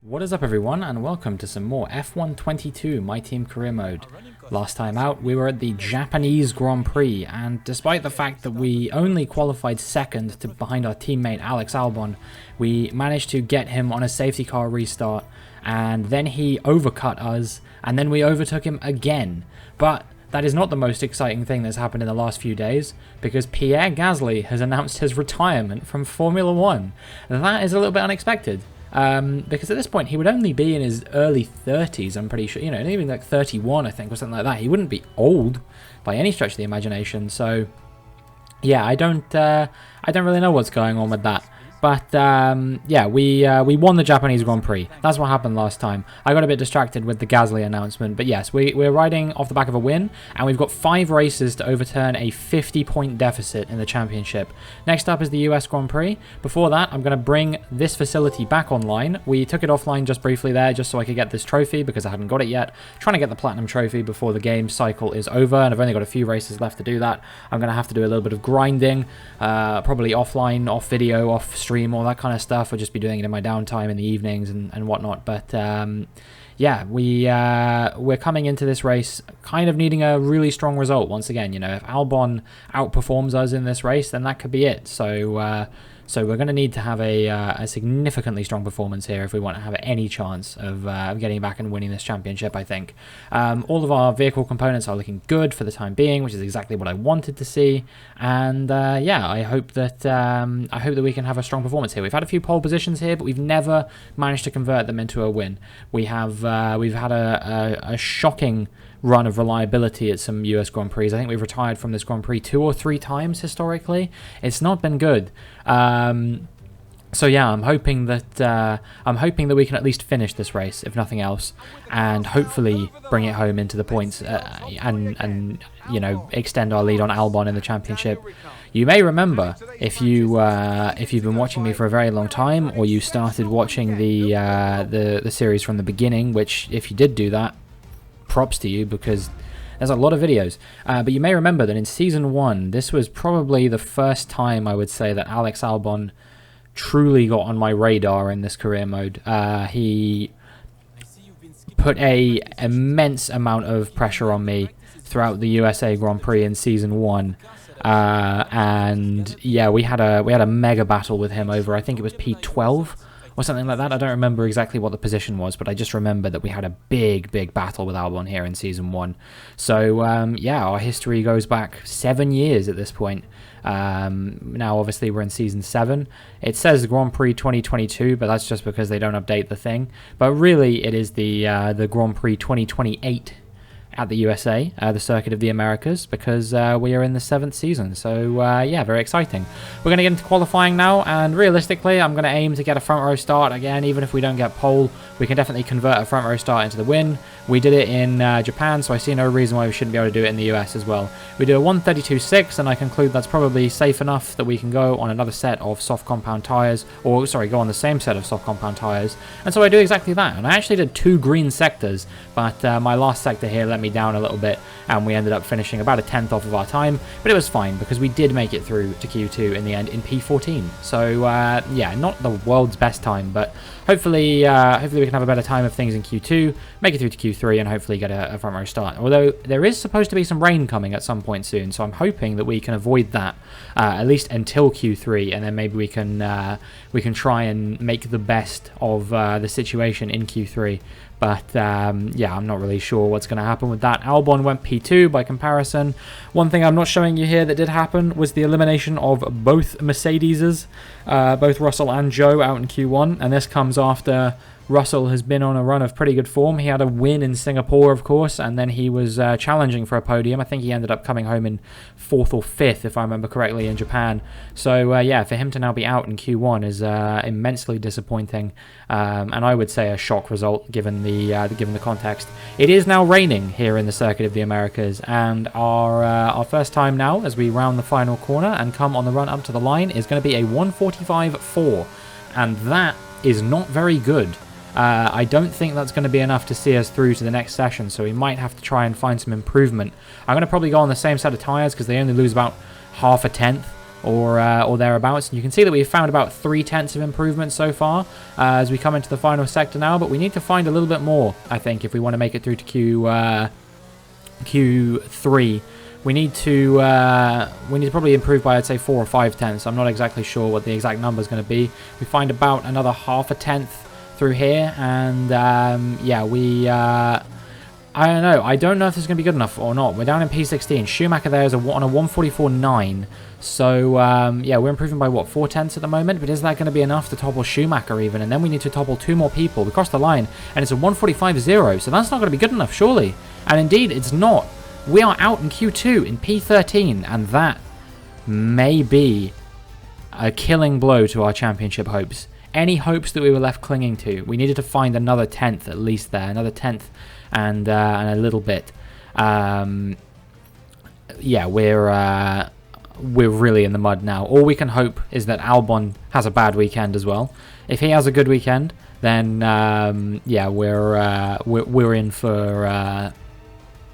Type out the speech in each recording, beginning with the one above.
What is up everyone, and welcome to some more F122 My Team Career Mode. Last time out we were at the Japanese Grand Prix, and despite the fact that we only qualified second behind our teammate Alex Albon, we managed to get him on a safety car restart, and then he overcut us, and then we overtook him again. But that is not the most exciting thing that's happened in the last few days, because Pierre Gasly has announced his retirement from Formula 1. That is a little bit unexpected. Because at this point he would only be in his early 30s, I'm pretty sure, even like 31 I think, or something like that. He wouldn't be old by any stretch of the imagination, so yeah, I don't really know what's going on with that. But yeah, we won the Japanese Grand Prix. That's what happened last time. I got a bit distracted with the Gasly announcement, but yes, we're riding off the back of a win, and we've got 5 races to overturn a 50-point deficit in the championship. Next up is the US Grand Prix. Before that, I'm going to bring this facility back online. We took it offline just briefly there, just so I could get this trophy, because I hadn't got it yet. Trying to get the Platinum Trophy before the game cycle is over, and I've only got a few races left to do that. I'm going to have to do a little bit of grinding, probably offline, off video, off stream, all that kind of stuff. I'll just be doing it in my downtime in the evenings and whatnot. But yeah, we're coming into this race kind of needing a really strong result once again. If Albon outperforms us in this race, then that could be it. So we're going to need to have a significantly strong performance here if we want to have any chance of getting back and winning this championship, I think. All of our vehicle components are looking good for the time being, which is exactly what I wanted to see. And yeah, I hope that we can have a strong performance here. We've had a few pole positions here, but we've never managed to convert them into a win. We've had a shocking run of reliability at some US Grand Prix. I think we've retired from this Grand Prix 2 or 3 times historically. It's not been good. So yeah, I'm hoping that we can at least finish this race, if nothing else, and hopefully bring it home into the points and extend our lead on Albon in the championship. You may remember, if you've been watching me for a very long time, or you started watching the series from the beginning, which if you did do that, props to you, because there's a lot of videos. But you may remember that in Season 1, this was probably the first time I would say that Alex Albon truly got on my radar in this career mode. He put a immense amount of pressure on me throughout the USA Grand Prix in Season 1. And yeah, we had a mega battle with him over, I think it was P12 or something like that. I don't remember exactly what the position was, but I just remember that we had a big battle with Albon here in Season 1. So yeah, our history goes back 7 years at this point. Now obviously we're in Season 7. It says Grand Prix 2022, but that's just because they don't update the thing. But really it is the Grand Prix 2028 at the USA, the Circuit of the Americas, because we are in the 7th season. So yeah, very exciting. We're going to get into qualifying now, and realistically I'm going to aim to get a front row start again. Even if we don't get pole, we can definitely convert a front row start into the win. We did it in Japan, so I see no reason why we shouldn't be able to do it in the US as well. We do a 132.6, and I conclude that's probably safe enough that we can go on another set of soft compound tyres, or sorry, go on the same set of soft compound tyres. And so I do exactly that, and I actually did 2 green sectors, but my last sector here let me down a little bit, and we ended up finishing about a 10th off of our time, but it was fine because we did make it through to Q2 in the end in P14. So yeah, not the world's best time, but hopefully we can have a better time of things in Q2, make it through to Q3, and hopefully get a front row start. Although there is supposed to be some rain coming at some point soon, so I'm hoping that we can avoid that at least until Q3, and then maybe we can try and make the best of the situation in Q3. But yeah, I'm not really sure what's going to happen with that. Albon went P2 by comparison. One thing I'm not showing you here that did happen was the elimination of both Mercedeses, both Russell and Joe, out in Q1. And this comes after Russell has been on a run of pretty good form. He had a win in Singapore, of course, and then he was challenging for a podium. I think he ended up coming home in 4th or 5th, if I remember correctly, in Japan. So yeah, for him to now be out in Q1 is immensely disappointing, and I would say a shock result given the context. It is now raining here in the Circuit of the Americas, and our first time now, as we round the final corner and come on the run up to the line, is going to be a 1:45.4, and that is not very good. I don't think that's going to be enough to see us through to the next session, so we might have to try and find some improvement. I'm going to probably go on the same set of tyres because they only lose about half a tenth or thereabouts. And you can see that we've found about 0.3 of improvement so far as we come into the final sector now, but we need to find a little bit more, I think, if we want to make it through to Q3. We need to probably improve by, I'd say, 4 or 5 tenths. I'm not exactly sure what the exact number is going to be. We find about another 0.5 tenth through here, and yeah, I don't know. I don't know if this is going to be good enough or not. We're down in P16. Schumacher there is on a 144.9. So, yeah, we're improving by, what, 4 tenths at the moment? But is that going to be enough to topple Schumacher even? And then we need to topple 2 more people. We cross the line, and it's a 145.0. So that's not going to be good enough, surely. And indeed, it's not. We are out in Q2 in P13, and that may be a killing blow to our championship hopes. Any hopes that we were left clinging to, we needed to find another tenth at least there, another tenth and a little bit. Yeah, we're really in the mud now. All we can hope is that Albon has a bad weekend as well. If he has a good weekend, then yeah, we're in for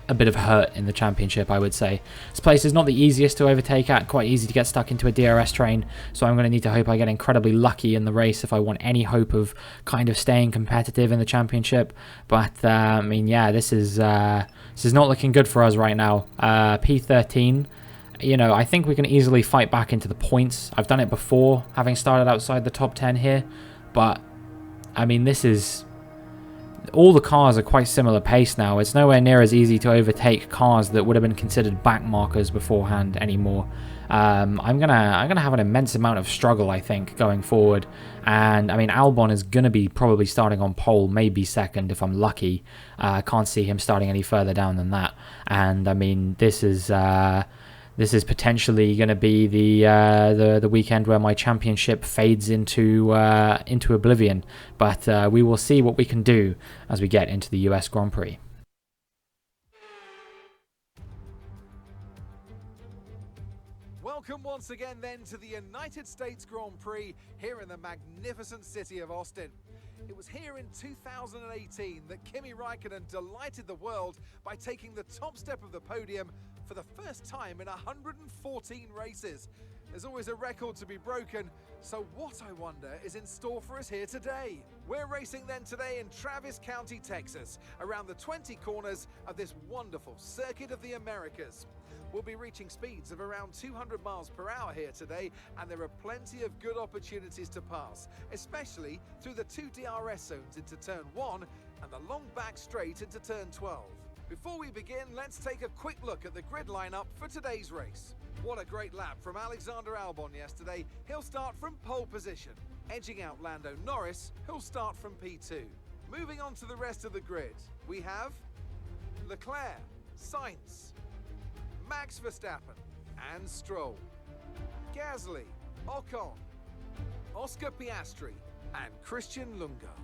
a bit of hurt in the championship, I would say. This place is not the easiest to overtake at, quite easy to get stuck into a DRS train, so I'm going to need to hope I get incredibly lucky in the race if I want any hope of kind of staying competitive in the championship. But I mean, yeah, this is not looking good for us right now. P13, you know, I think we can easily fight back into the points. I've done it before, having started outside the top 10 here, but I mean, this is... all the cars are quite similar pace now. It's nowhere near as easy to overtake cars that would have been considered back markers beforehand anymore. I'm gonna have an immense amount of struggle, I think, going forward. And I mean, Albon is gonna be probably starting on pole, maybe second if I'm lucky. I can't see him starting any further down than that. And I mean, this is potentially going to be the weekend where my championship fades into oblivion. But we will see what we can do as we get into the US Grand Prix. Welcome once again then to the United States Grand Prix here in the magnificent city of Austin. It was here in 2018 that Kimi Raikkonen delighted the world by taking the top step of the podium for the first time in 114 races. There's always a record to be broken, so what, I wonder, is in store for us here today? We're racing then today in Travis County, Texas, around the 20 corners of this wonderful Circuit of the Americas. We'll be reaching speeds of around 200 miles per hour here today, and there are plenty of good opportunities to pass, especially through the 2 DRS zones into turn 1 and the long back straight into turn 12. Before we begin, let's take a quick look at the grid lineup for today's race. What a great lap from Alexander Albon yesterday. He'll start from pole position, edging out Lando Norris, who'll start from P2. Moving on to the rest of the grid, we have Leclerc, Sainz, Max Verstappen and Stroll, Gasly, Ocon, Oscar Piastri and Christian Lundgaard,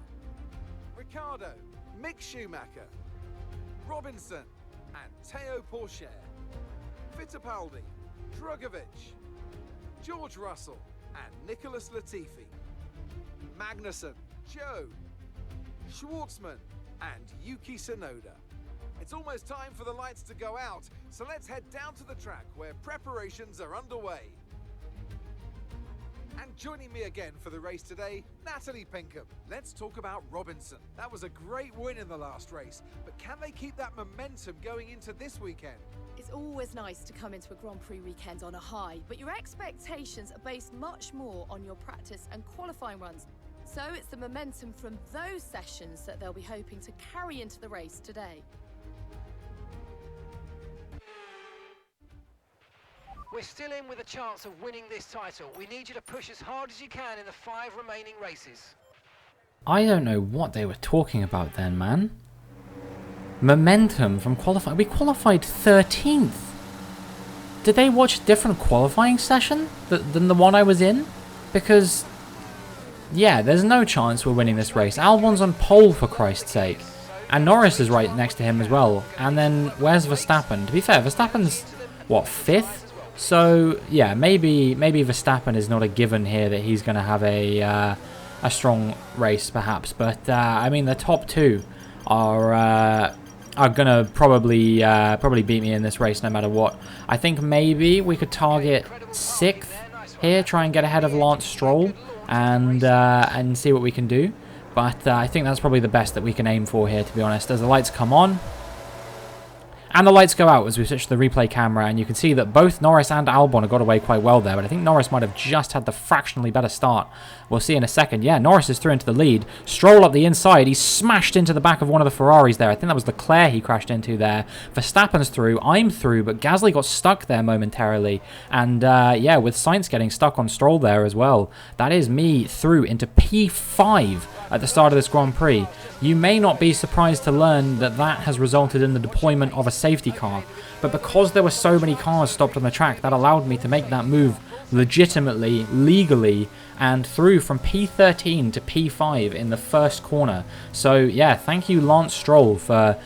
Ricciardo, Mick Schumacher, Robinson and Teo Pourchaire, Fittipaldi, Drugovich, George Russell and Nicholas Latifi, Magnussen, Joe, Schwartzman and Yuki Tsunoda. It's almost time for the lights to go out, so let's head down to the track where preparations are underway. And joining me again for the race today, Natalie Pinkham. Let's talk about Robinson. That was a great win in the last race, but can they keep that momentum going into this weekend? It's always nice to come into a Grand Prix weekend on a high, but your expectations are based much more on your practice and qualifying runs. So it's the momentum from those sessions that they'll be hoping to carry into the race today. We're still in with a chance of winning this title. We need you to push as hard as you can in the 5 remaining races. I don't know what they were talking about then, man. Momentum from qualifying. We qualified 13th. Did they watch a different qualifying session than the one I was in? Because, yeah, there's no chance we're winning this race. Albon's on pole, for Christ's sake. And Norris is right next to him as well. And then, where's Verstappen? To be fair, Verstappen's, what, 5th? So, yeah, maybe Verstappen is not a given here that he's going to have a strong race, perhaps. But, I mean, the top 2 are going to probably beat me in this race no matter what. I think maybe we could target 6th here, try and get ahead of Lance Stroll and see what we can do. But I think that's probably the best that we can aim for here, to be honest, as the lights come on. And the lights go out as we switch to the replay camera, and you can see that both Norris and Albon have got away quite well there, but I think Norris might have just had the fractionally better start. We'll see in a second. Yeah, Norris is through into the lead. Stroll up the inside. He's smashed into the back of one of the Ferraris there. I think that was Leclerc he crashed into there. Verstappen's through. I'm through, but Gasly got stuck there momentarily. And yeah, with Sainz getting stuck on Stroll there as well. That is me through into P5 at the start of this Grand Prix. You may not be surprised to learn that that has resulted in the deployment of a safety car, but because there were so many cars stopped on the track, that allowed me to make that move legitimately, legally, and through from P13 to P5 in the first corner. So yeah, thank you Lance Stroll for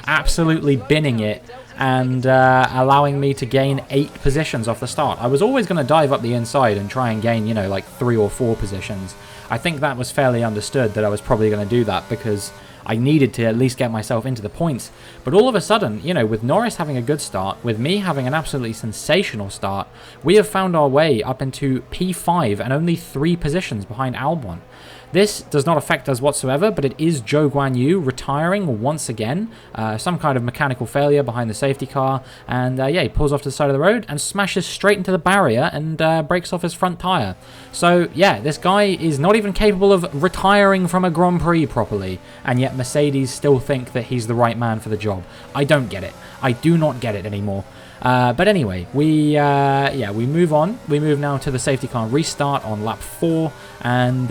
absolutely binning it and allowing me to gain 8 positions off the start. I was always going to dive up the inside and try and gain, you know, like 3 or 4 positions. I think that was fairly understood that I was probably going to do that because I needed to at least get myself into the points. But all of a sudden, you know, with Norris having a good start, with me having an absolutely sensational start, we have found our way up into P5 and only 3 positions behind Albon. This does not affect us whatsoever, but it is Zhou Guanyu retiring once again. Some kind of mechanical failure behind the safety car. And yeah, he pulls off to the side of the road and smashes straight into the barrier and breaks off his front tyre. So yeah, this guy is not even capable of retiring from a Grand Prix properly. And yet Mercedes still think that he's the right man for the job. I don't get it. I do not get it anymore. But anyway, we move on. We move now to the safety car restart on lap 4, and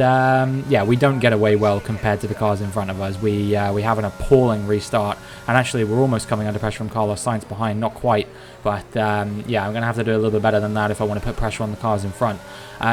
yeah, we don't get away well compared to the cars in front of us. We have an appalling restart, and actually we're almost coming under pressure from Carlos Sainz behind, not quite, but yeah, I'm going to have to do a little bit better than that if I want to put pressure on the cars in front.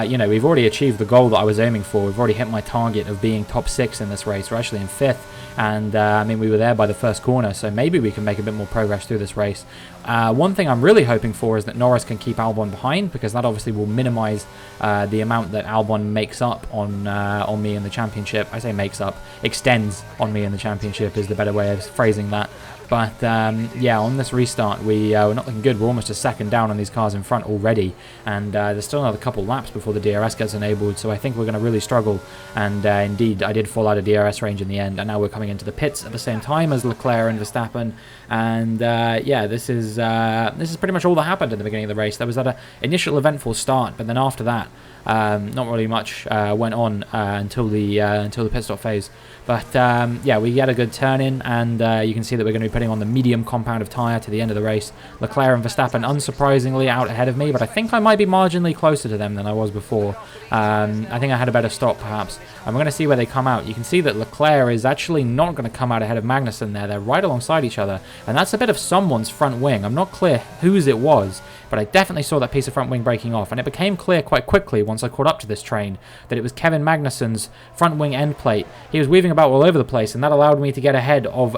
You know, we've already achieved the goal that I was aiming for. We've already hit my target of being top 6 in this race. We're actually in 5th, and I mean, we were there by the first corner, so maybe we can make a bit more progress through this race. One thing I'm really hoping for is that Norris can keep Albon behind, because that obviously will minimise the amount that Albon makes up on me in the championship. I say makes up, extends on me in the championship is the better way of phrasing that. But yeah, on this restart, we're not looking good. We're almost a second down on these cars in front already, and there's still another couple laps before the DRS gets enabled, so I think we're going to really struggle. And indeed, I did fall out of DRS range in the end, and now we're coming into the pits at the same time as Leclerc and Verstappen. And yeah, this is pretty much all that happened at the beginning of the race. There was that initial eventful start, but then after that, not really much went on until the pit stop phase. But yeah, we get a good turn in, and you can see that we're going to be putting on the medium compound of tyre to the end of the race. Leclerc and Verstappen unsurprisingly out ahead of me, but I think I might be marginally closer to them than I was before. I think I had a better stop perhaps. And we're going to see where they come out. You can see that Leclerc is actually not going to come out ahead of Magnussen there. They're right alongside each other, and that's a bit of someone's front wing. I'm not clear whose it was, but I definitely saw that piece of front wing breaking off, and it became clear quite quickly once I caught up to this train that it was Kevin Magnussen's front wing end plate. He was weaving about all over the place, and that allowed me to get ahead of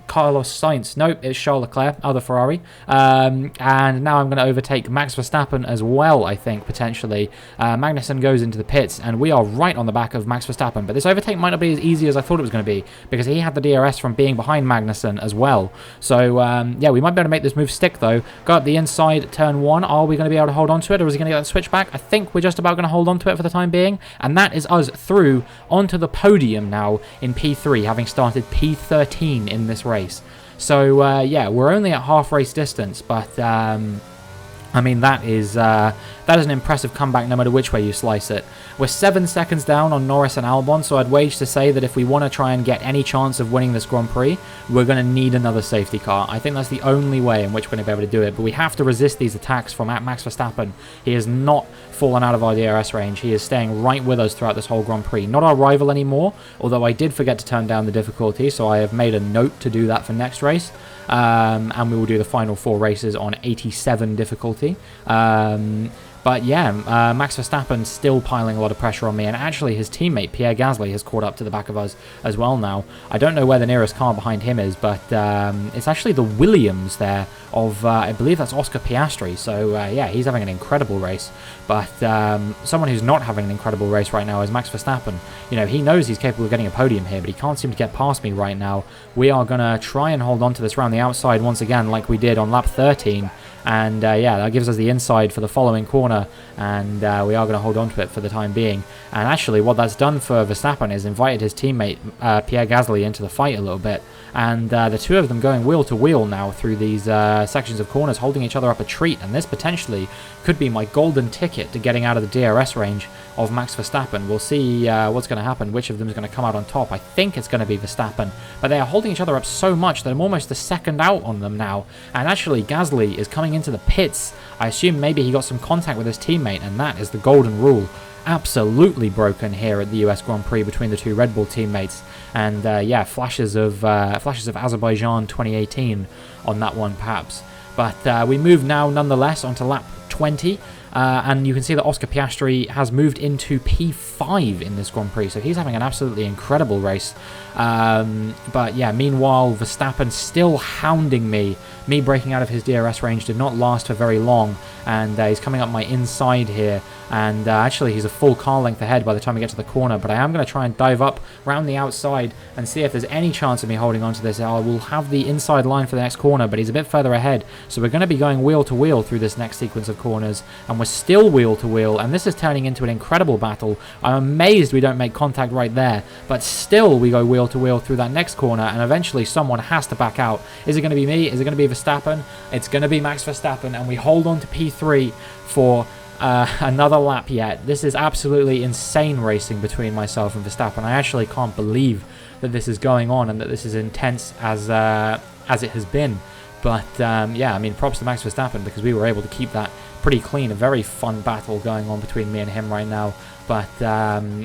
Carlos Sainz. Nope, it's Charles Leclerc, other Ferrari. And now I'm going to overtake Max Verstappen as well, I think, potentially. Magnussen goes into the pits, and we are right on the back of Max Verstappen. But this overtake might not be as easy as I thought it was going to be, because he had the DRS from being behind Magnussen as well. So, yeah, we might be able to make this move stick, though. Go up the inside, turn 1. Are we going to be able to hold on to it, or is he going to get that switch back? I think we're just about going to hold on to it for the time being. And that is us through onto the podium now in P3, having started P13 in this race. So yeah, we're only at half race distance, but I mean, that is an impressive comeback no matter which way you slice it. We're 7 seconds down on Norris and Albon, so I'd wage to say that if we want to try and get any chance of winning this Grand Prix, we're going to need another safety car. I think that's the only way in which we're going to be able to do it, but we have to resist these attacks from Max Verstappen. He has not fallen out of our DRS range. He is staying right with us throughout this whole Grand Prix. Not our rival anymore, although I did forget to turn down the difficulty, so I have made a note to do that for next race. And we will do the final 4 races on 87 difficulty. But yeah, Max Verstappen still piling a lot of pressure on me, and actually his teammate Pierre Gasly has caught up to the back of us as well now. I don't know where the nearest car behind him is, but it's actually the Williams there of, I believe that's Oscar Piastri, so yeah, he's having an incredible race. But someone who's not having an incredible race right now is Max Verstappen. You know, he knows he's capable of getting a podium here, but he can't seem to get past me right now. We are going to try and hold on to this round the outside once again like we did on lap 13. And yeah, that gives us the inside for the following corner, and we are going to hold on to it for the time being. And actually what that's done for Verstappen is invited his teammate Pierre Gasly into the fight a little bit, and the two of them going wheel to wheel now through these sections of corners, holding each other up a treat. And this potentially could be my golden ticket to getting out of the DRS range of Max Verstappen. We'll see what's going to happen, which of them is going to come out on top. I think it's going to be Verstappen, but they are holding each other up so much that I'm almost a second out on them now. And actually Gasly is coming into the pits. I assume maybe he got some contact with his teammate, and that is the golden rule. Absolutely broken here at the US Grand Prix between the two Red Bull teammates. And yeah, flashes of Azerbaijan 2018 on that one perhaps. But we move now nonetheless onto lap 20. And you can see that Oscar Piastri has moved into P5 in this Grand Prix, so he's having an absolutely incredible race. But yeah, meanwhile, Verstappen still hounding me. Me breaking out of his DRS range did not last for very long, and he's coming up my inside here. And actually, he's a full car length ahead by the time we get to the corner, but I am going to try and dive up round the outside and see if there's any chance of me holding on to this. I will have the inside line for the next corner, but he's a bit further ahead, so we're going to be going wheel to wheel through this next sequence of corners, and we're still wheel to wheel, and this is turning into an incredible battle. I'm amazed we don't make contact right there, but still we go wheel to wheel through that next corner, and eventually someone has to back out. Is it going to be me? Is it going to be Verstappen? It's going to be Max Verstappen, and we hold on to P3 for another lap yet. This is absolutely insane racing between myself and Verstappen. I actually can't believe that this is going on and that this is intense as it has been. But yeah, I mean, props to Max Verstappen, because we were able to keep that pretty clean. A very fun battle going on between me and him right now. But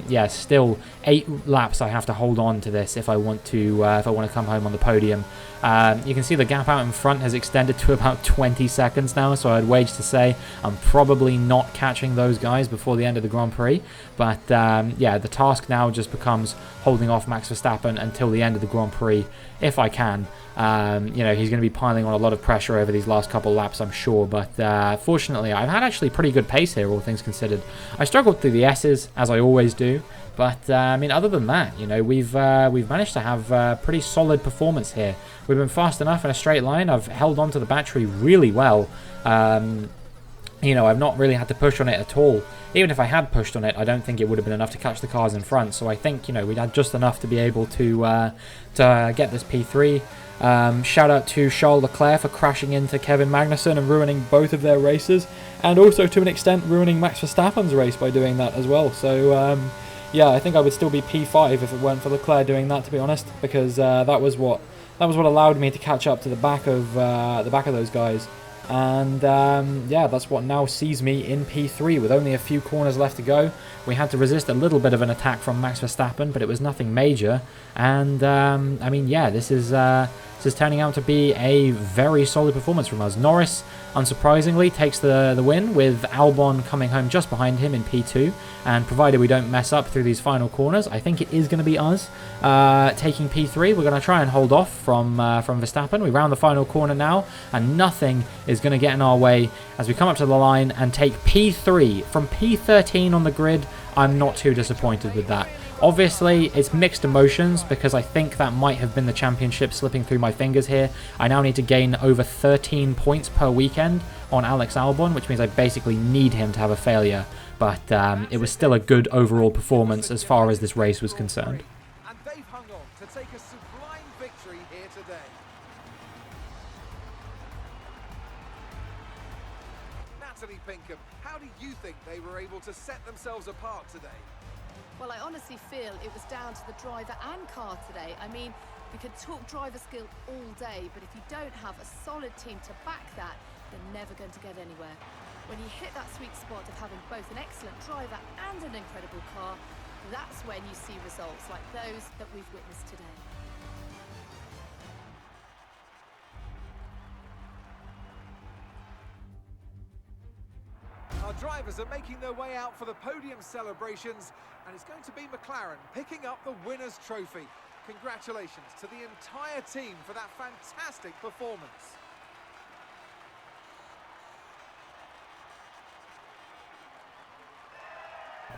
yeah, still 8 laps I have to hold on to this if I want to come home on the podium. You can see the gap out in front has extended to about 20 seconds now, so I'd wage to say I'm probably not catching those guys before the end of the Grand Prix. But yeah, the task now just becomes holding off Max Verstappen until the end of the Grand Prix, if I can. You know, he's going to be piling on a lot of pressure over these last couple laps, I'm sure. But fortunately, I've had actually pretty good pace here, all things considered. I struggled through the S's, as I always do. But I mean, other than that, you know, we've managed to have a pretty solid performance here. We've been fast enough in a straight line. I've held on to the battery really well. You know, I've not really had to push on it at all. Even if I had pushed on it, I don't think it would have been enough to catch the cars in front. So I think, you know, we'd had just enough to be able to get this P3. Shout out to Charles Leclerc for crashing into Kevin Magnussen and ruining both of their races, and also to an extent ruining Max Verstappen's race by doing that as well. So yeah, I think I would still be P5 if it weren't for Leclerc doing that, to be honest, because that was what allowed me to catch up to the back of those guys. And yeah, that's what now sees me in P3 with only a few corners left to go. We had to resist a little bit of an attack from Max Verstappen, but it was nothing major. And I mean, yeah, this is turning out to be a very solid performance from us. Norris, unsurprisingly, takes the win, with Albon coming home just behind him in P2. And provided we don't mess up through these final corners, I think it is going to be us taking P3. We're going to try and hold off from Verstappen. We round the final corner now, and nothing is going to get in our way as we come up to the line and take P3 from P13 on the grid. I'm not too disappointed with that. Obviously, it's mixed emotions, because I think that might have been the championship slipping through my fingers here. I now need to gain over 13 points per weekend on Alex Albon, which means I basically need him to have a failure. But it was still a good overall performance as far as this race was concerned. And they've hung on to take a sublime victory here today. Natalie Pinkham, how do you think they were able to set themselves apart today? Well, I honestly feel it was down to the driver and car today. I mean, we could talk driver skill all day, but if you don't have a solid team to back that, you're never going to get anywhere. When you hit that sweet spot of having both an excellent driver and an incredible car, that's when you see results like those that we've witnessed today. Our drivers are making their way out for the podium celebrations, and it's going to be McLaren picking up the winner's trophy. Congratulations to the entire team for that fantastic performance.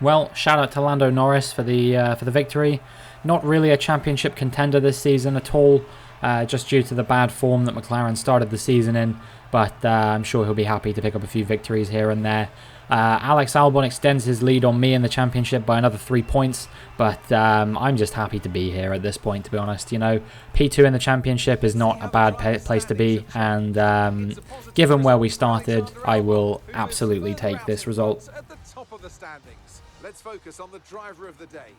Well, shout out to Lando Norris for the victory. Not really a championship contender this season at all. just due to the bad form that McLaren started the season in, but I'm sure he'll be happy to pick up a few victories here and there. Alex Albon extends his lead on me in the championship by another 3 points, but I'm just happy to be here at this point, to be honest. You know, P2 in the championship is not a bad place to be, and given where we started, I will absolutely take this result. At the top of the standings, let's focus on the driver of the day.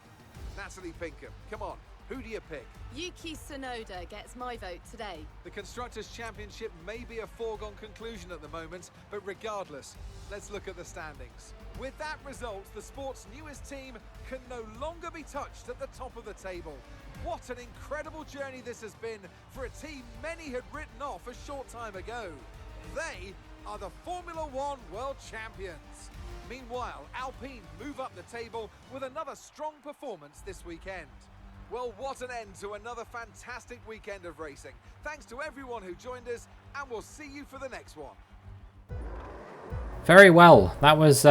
Natalie Pinkham, come on, who do you pick? Yuki Tsunoda gets my vote today. The Constructors Championship may be a foregone conclusion at the moment, but regardless, let's look at the standings. With that result, the sport's newest team can no longer be touched at the top of the table. What an incredible journey this has been for a team many had written off a short time ago. They are the Formula One World Champions. Meanwhile, Alpine move up the table with another strong performance this weekend. Well, what an end to another fantastic weekend of racing. Thanks to everyone who joined us, and we'll see you for the next one. Very well, that was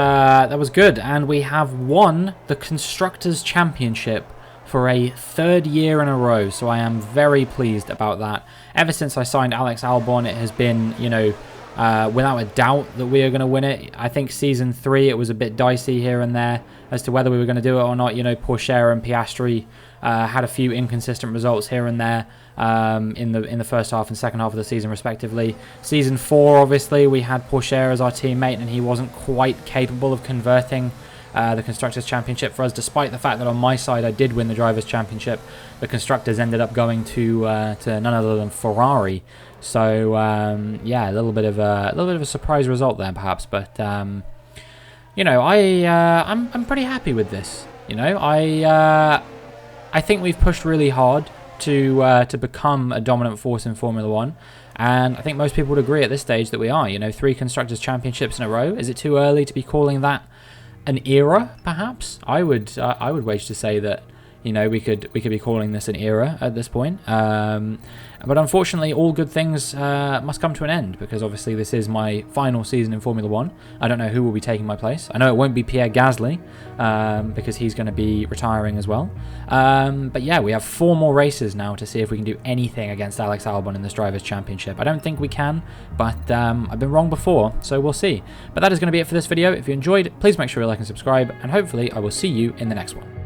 good, and we have won the Constructors Championship for a third year in a row, so I am very pleased about that. Ever since I signed Alex Albon, it has been, you know, without a doubt that we are going to win it. I think Season 3, it was a bit dicey here and there as to whether we were going to do it or not. You know, Pourchaire and Piastri had a few inconsistent results here and there in the first half and second half of the season, respectively. Season 4, obviously, we had Pourchaire as our teammate, and he wasn't quite capable of converting the Constructors Championship for us, despite the fact that on my side I did win the Drivers' Championship. The Constructors ended up going to none other than Ferrari. So yeah, a little bit of a surprise result there, perhaps. But you know, I'm pretty happy with this. You know, I think we've pushed really hard to become a dominant force in Formula One, and I think most people would agree at this stage that we are. You know, 3 Constructors Championships in a row. Is it too early to be calling that an era? Perhaps I would wage to say that, you know, we could be calling this an era at this point. But unfortunately, all good things must come to an end, because obviously this is my final season in Formula One. I don't know who will be taking my place. I know it won't be Pierre Gasly, because he's going to be retiring as well. But yeah, we have 4 more races now to see if we can do anything against Alex Albon in this Drivers' Championship. I don't think we can, but I've been wrong before, so we'll see. But that is going to be it for this video. If you enjoyed, please make sure you like and subscribe, and hopefully I will see you in the next one.